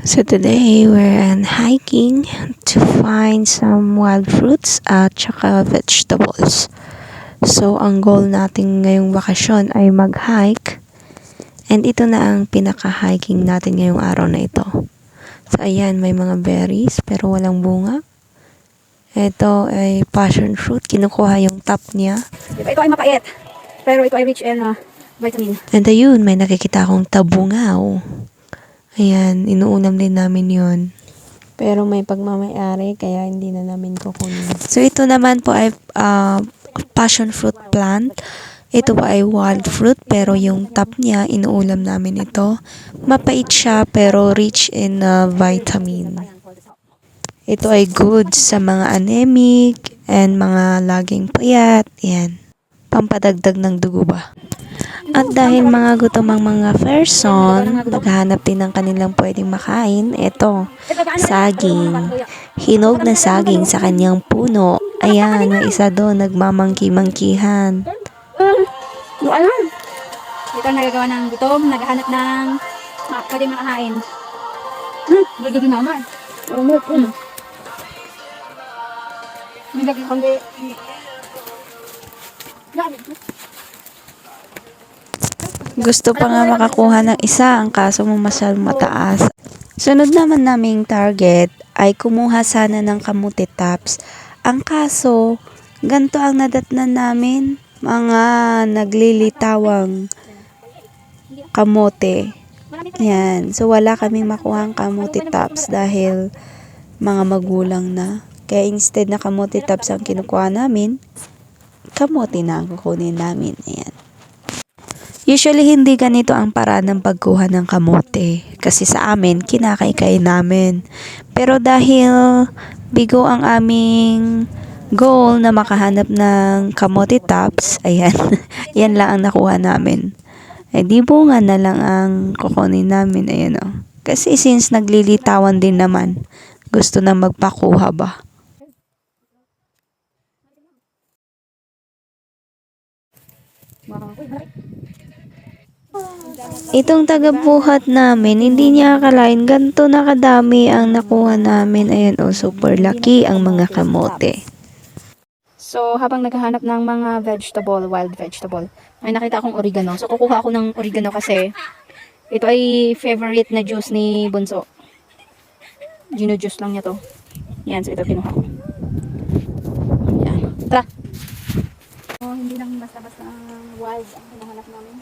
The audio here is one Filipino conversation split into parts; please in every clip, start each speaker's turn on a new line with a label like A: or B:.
A: So today we're hiking to find some wild fruits at saka vegetables. So ang goal natin ngayong bakasyon ay mag-hike, and ito na ang pinaka-hiking natin ngayong araw na ito. So ayan, may mga berries pero walang bunga. Ito ay passion fruit, kinukuha yung top niya.
B: Ito ay mapait, pero ito ay rich in vitamin.
A: And ayun, may nakikita akong tabungaw. Ayan, inuulam din namin yon. Pero may pagmamayari, kaya hindi na namin kukunin. So ito naman po ay passion fruit plant. Ito po ay wild fruit, pero yung top niya, inuulam namin ito. Mapait siya, pero rich in vitamin. Ito ay good sa mga anemic and mga laging payat. Yan. Pampadagdag ng dugo ba? At dahil mga gutom ang mga person, naghahanap din ng kanilang pwedeng makain. Ito, saging. Hinog na saging sa kanyang puno. Ayan, may isa doon, nagmamangki-mangkihan.
B: Alam! Ito ang nagagawa ng gutom, naghahanap ng pwedeng makain. Gagawin naman. May lagi kundi.
A: Gusto pa nga makakuha ng isa, ang kaso mo masyadong mataas. Sunod naman naming target ay kumuha sana ng kamuti tops. Ang kaso, ganito ang nadatnan namin, mga naglilitawang kamote. Yan. So wala kaming makuhang kamuti tops dahil mga magulang na. Kaya instead na kamuti tops ang kinukuha namin, kamote na ang kukunin namin. Ayan. Usually, hindi ganito ang paraan ng pagkuha ng kamote. Kasi sa amin, kinakaykay namin. Pero dahil bigo ang aming goal na makahanap ng kamote tops, ayan, yan lang ang nakuha namin. Eh di bunga na lang ang kukunin namin, ayan o. Kasi since naglilitawan din naman, gusto na magpakuha ba. Itong tagabuhat namin, hindi niya akalain ganito na kadami ang nakuha namin. Ayan o, super laki ang mga kamote.
B: So, habang naghahanap ng mga vegetable, wild vegetable, may nakita akong oregano. So, kukuha ako ng oregano kasi ito ay favorite na juice ni Bunso. Gino-juice lang niya to. Yan, so ito kinuha ko. Yan. Tara! Oh, hindi lang basta-basta wild ang hinahanap namin.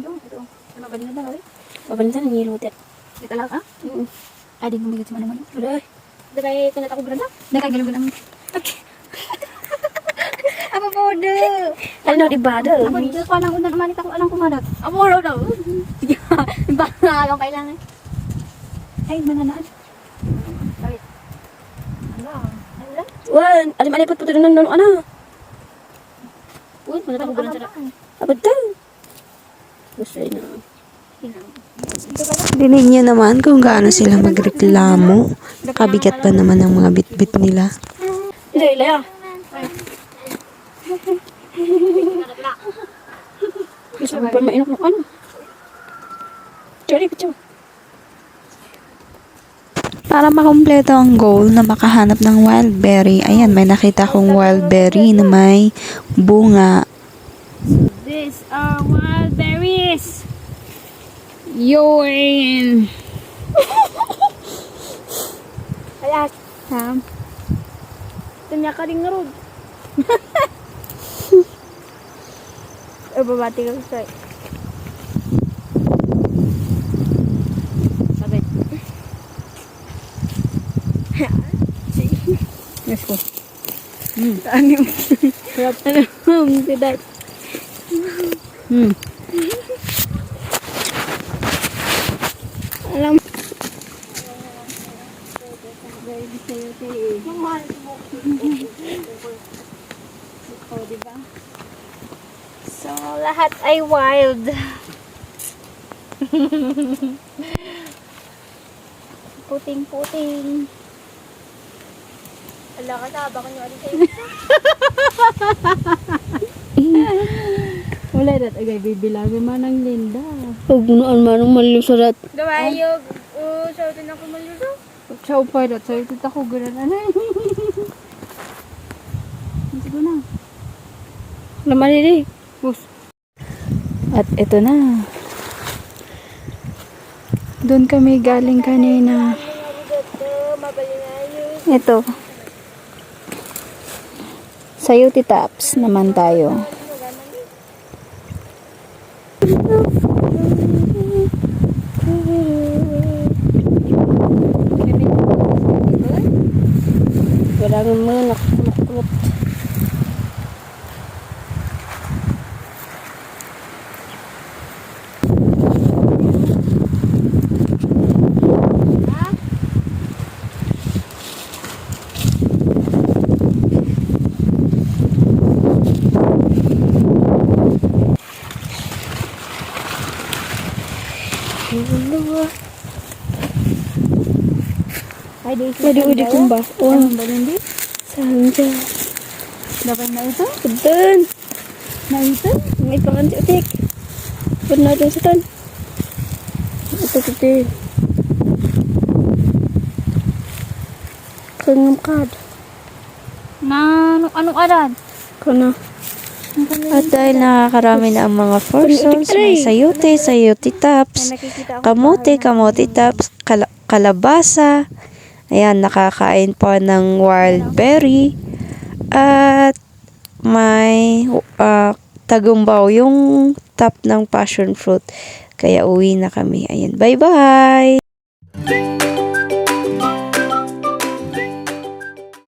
B: Ito. Mabalin na ba, oi?
C: Mabalin na, nangilutit.
B: Ito lang, ah?
C: Oo.
B: Ay, di mo bigit sa manaman.
C: Ay, dagay ko na ako branda.
B: Nagagalaw-galaw. Okay. Apa po do?
C: Ano, di ba?
B: Apa dito pa lang unang manita ko alang kumadat.
C: Amoro daw.
B: Baka lang kailangan. Ay, mananaan. Wait. Ala.
C: Wan, alim-alipot po rin ng ano. Uy, manata ko branda. Abad daw. Gusto na.
A: Dinig niyo naman kung gaano sila magreklamo. Kabigat pa naman ang mga bitbit nila.
C: Hindi, Lea. Gusto mo pa mainok ng ano? Cherry, picture.
A: Para makumpleto ang goal na makahanap ng wild berry, ayan, may nakita kong wild berry na may bunga.
C: These are wild berries. You're in.
B: Kaya,
C: Sam. Tanya ka rin nga rod. Babati ka sa.
B: sabit.
C: Let's go. Ano yung sarap na naman si Dad. Alam mo.
B: Oh, diba?
C: So, lahat ay wild. Puting-puting.
B: Ala ka na, baka nyo alin sa'yo.
D: Wala dat agay bibilangin man ang Linda.
C: Huwag noon manong malusurat.
D: Gawayo, sa atin ako maluso. Sa upay dat, sa ito ako ganun. Anay. Sige na.
C: Naman ini.
D: Bus.
B: At ito na. Doon kami galing kanina. Ito. Sa UT Taps naman tayo.
C: Wala nga mga nakakulot. Pwede ulit kong ba?
D: Anong ba hindi?
C: Saan dyan?
D: Dapat na ito?
C: Pagdan!
D: Na ito?
C: May pangan si Utik. Pwede natin sa tan. Ito kasi. Kanyang kad.
D: Na, anong aran?
C: Kana.
A: At dahil nakakarami na ang mga persons, may sayote, sayote tops, kamote tops, kalabasa, ayan, nakakain po ng wild berry, at may tagumbaw yung top ng passion fruit. Kaya uwi na kami. Ayan, bye-bye!